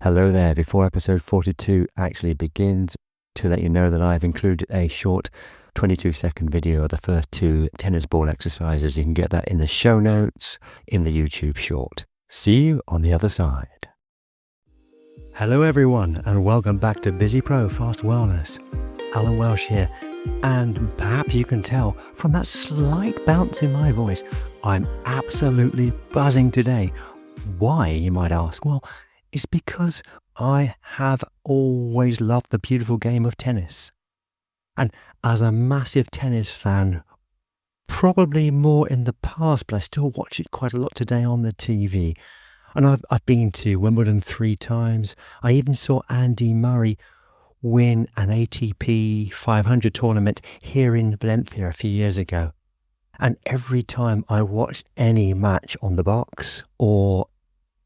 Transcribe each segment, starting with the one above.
Hello there. Before episode 42 actually begins, to let you know that I've included a short 22-second video of the first two tennis ball exercises. You can get that in the show notes in the YouTube short. See you on the other side. Hello everyone, and welcome back to Busy Pro Fast Wellness. Alan Welch here, and perhaps you can tell from that slight bounce in my voice, I'm absolutely buzzing today. Why, you might ask? Well, it's because I have always loved the beautiful game of tennis. And as a massive tennis fan, probably more in the past, but I still watch it quite a lot today on the TV. And I've been to Wimbledon 3 times. I even saw Andy Murray win an ATP 500 tournament here in Valencia a few years ago. And every time I watched any match on the box or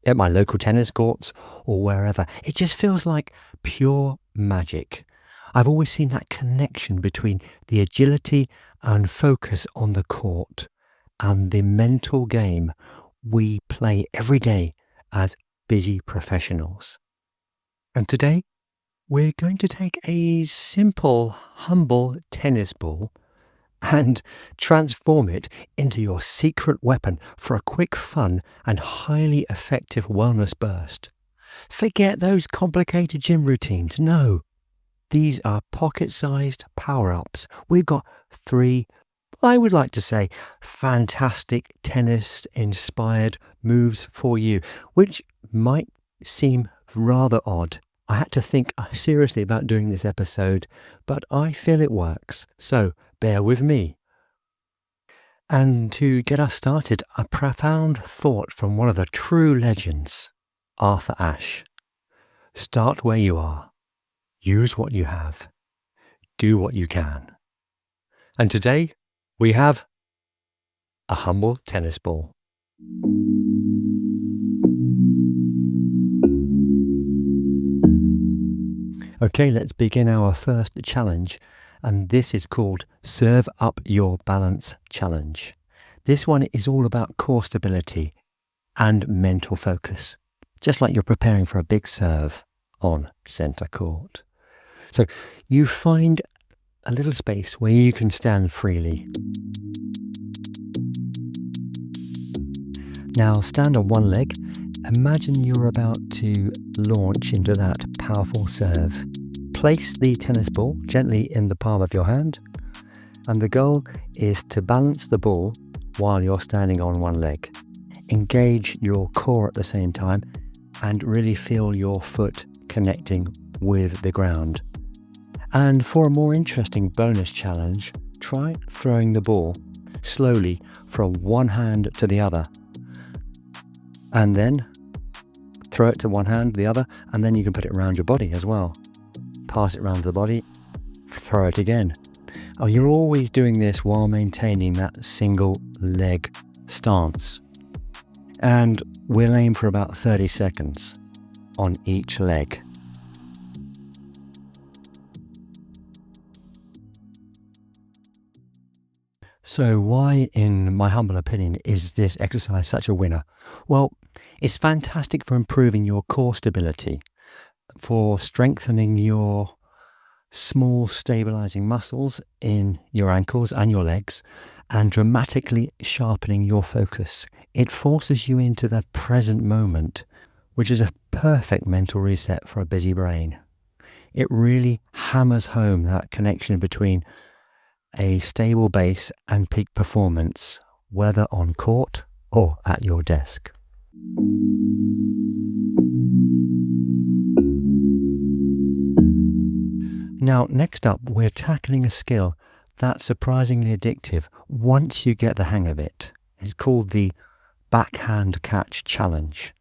at my local tennis courts or wherever, it just feels like pure magic. I've always seen that connection between the agility and focus on the court and the mental game we play every day as busy professionals. And today, we're going to take a simple, humble tennis ball and transform it into your secret weapon for a quick, fun and highly effective wellness burst. Forget those complicated gym routines. No, these are pocket-sized power-ups. We've got 3, I would like to say, fantastic tennis-inspired moves for you, which might seem rather odd. I had to think seriously about doing this episode, but I feel it works, so bear with me. And to get us started, a profound thought from one of the true legends, Arthur Ashe. Start where you are. Use what you have. Do what you can. And today, we have a humble tennis ball. Okay, let's begin our first challenge, and this is called Serve Up Your Balance Challenge. This one is all about core stability and mental focus, just like you're preparing for a big serve on centre court. So you find a little space where you can stand freely. Now stand on one leg. Imagine you're about to launch into that powerful serve. Place the tennis ball gently in the palm of your hand, and the goal is to balance the ball while you're standing on one leg. Engage your core at the same time and really feel your foot connecting with the ground. And for a more interesting bonus challenge, try throwing the ball slowly from one hand to the other. And then throw it to one hand, the other, and then you can put it around your body as well. Pass it around the body, throw it again. Oh, you're always doing this while maintaining that single leg stance. And we'll aim for about 30 seconds on each leg. So why, in my humble opinion, is this exercise such a winner? Well, it's fantastic for improving your core stability, for strengthening your small stabilizing muscles in your ankles and your legs, and dramatically sharpening your focus. It forces you into the present moment, which is a perfect mental reset for a busy brain. It really hammers home that connection between a stable base and peak performance, whether on court or at your desk. Now, next up, we're tackling a skill that's surprisingly addictive once you get the hang of it. It's called the Backhand Catch Challenge.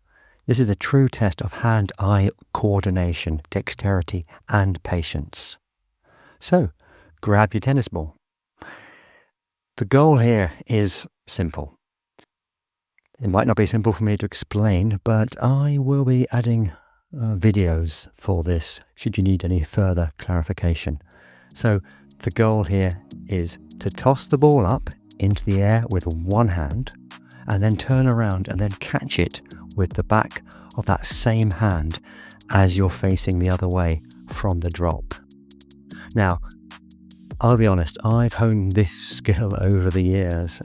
This is a true test of hand-eye coordination, dexterity, and patience. So, grab your tennis ball. The goal here is simple. It might not be simple for me to explain, but I will be adding videos for this should you need any further clarification. So the goal here is to toss the ball up into the air with one hand and then turn around and then catch it with the back of that same hand as you're facing the other way from the drop. Now, I'll be honest, I've honed this skill over the years,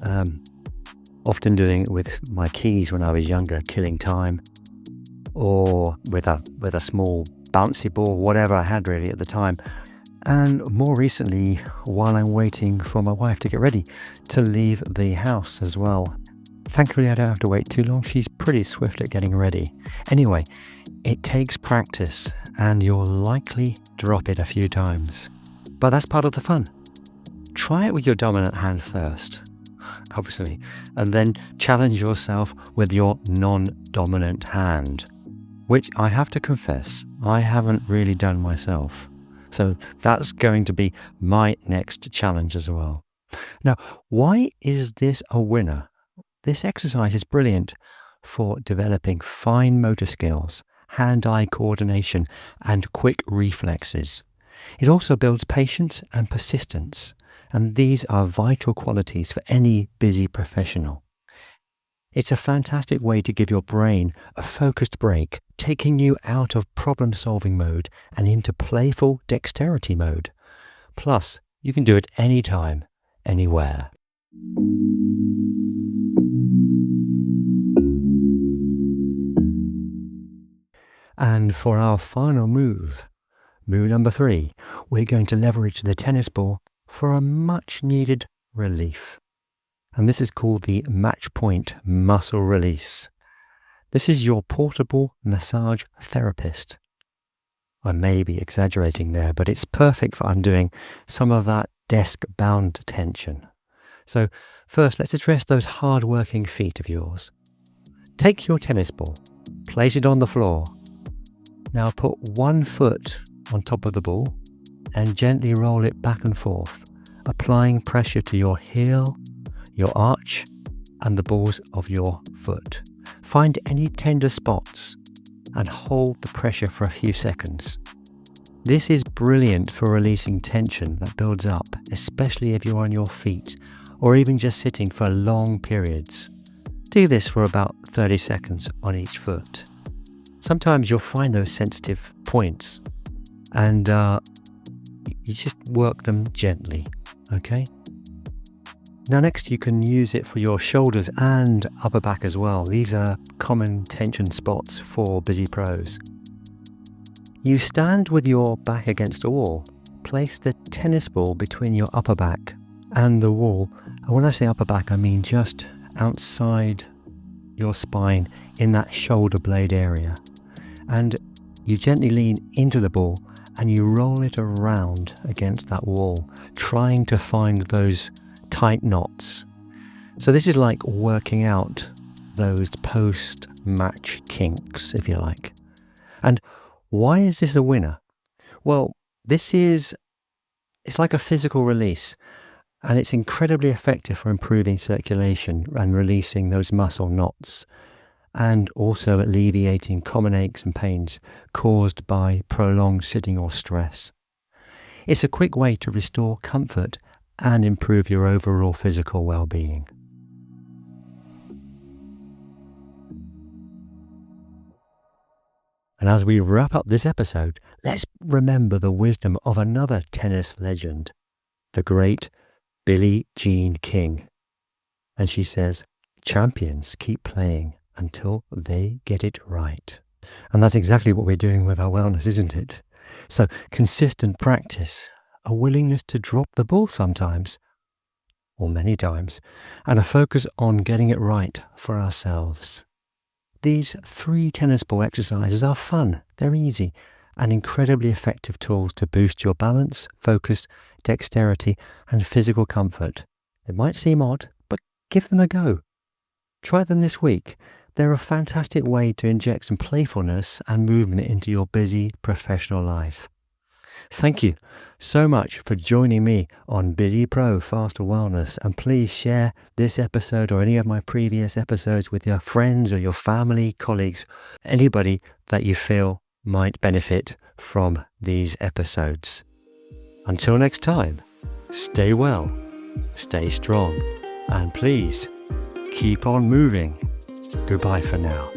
often doing it with my keys when I was younger, killing time, or with a small bouncy ball, whatever I had really at the time. And more recently, while I'm waiting for my wife to get ready to leave the house as well. Thankfully, I don't have to wait too long. She's pretty swift at getting ready. Anyway, it takes practice and you'll likely drop it a few times. But that's part of the fun. Try it with your dominant hand first, obviously, and then challenge yourself with your non-dominant hand, which I have to confess, I haven't really done myself. So that's going to be my next challenge as well. Now, why is this a winner? This exercise is brilliant for developing fine motor skills, hand-eye coordination, and quick reflexes. It also builds patience and persistence, and these are vital qualities for any busy professional. It's a fantastic way to give your brain a focused break, taking you out of problem-solving mode and into playful dexterity mode. Plus, you can do it anytime, anywhere. And for our final move number 3, we're going to leverage the tennis ball for a much needed relief. And this is called the match point muscle release. This is your portable massage therapist. I may be exaggerating there, but it's perfect for undoing some of that desk-bound tension. So first, let's address those hard-working feet of yours. Take your tennis ball, place it on the floor. Now put one foot on top of the ball and gently roll it back and forth, applying pressure to your heel, your arch, and the balls of your foot. Find any tender spots and hold the pressure for a few seconds. This is brilliant for releasing tension that builds up, especially if you're on your feet or even just sitting for long periods. Do this for about 30 seconds on each foot. Sometimes you'll find those sensitive points and you just work them gently, okay? Now next you can use it for your shoulders and upper back as well. These are common tension spots for busy pros. You stand with your back against a wall. Place the tennis ball between your upper back and the wall. And when I say upper back, I mean just outside your spine in that shoulder blade area. And you gently lean into the ball and you roll it around against that wall, trying to find those tight knots. So this is like working out those post-match kinks, if you like. And why is this a winner? Well, it's like a physical release, and it's incredibly effective for improving circulation and releasing those muscle knots, and also alleviating common aches and pains caused by prolonged sitting or stress. It's a quick way to restore comfort and improve your overall physical well-being. And as we wrap up this episode, let's remember the wisdom of another tennis legend, the great Billie Jean King. And she says, "Champions keep playing until they get it right." And that's exactly what we're doing with our wellness, isn't it? So consistent practice, a willingness to drop the ball sometimes, or many times, and a focus on getting it right for ourselves. These 3 tennis ball exercises are fun, they're easy, and incredibly effective tools to boost your balance, focus, dexterity, and physical comfort. It might seem odd, but give them a go. Try them this week. They're a fantastic way to inject some playfulness and movement into your busy professional life. Thank you so much for joining me on Busy Pro Faster Wellness, and please share this episode or any of my previous episodes with your friends or your family, colleagues, anybody that you feel might benefit from these episodes. Until next time, stay well, stay strong, and please keep on moving. Goodbye for now.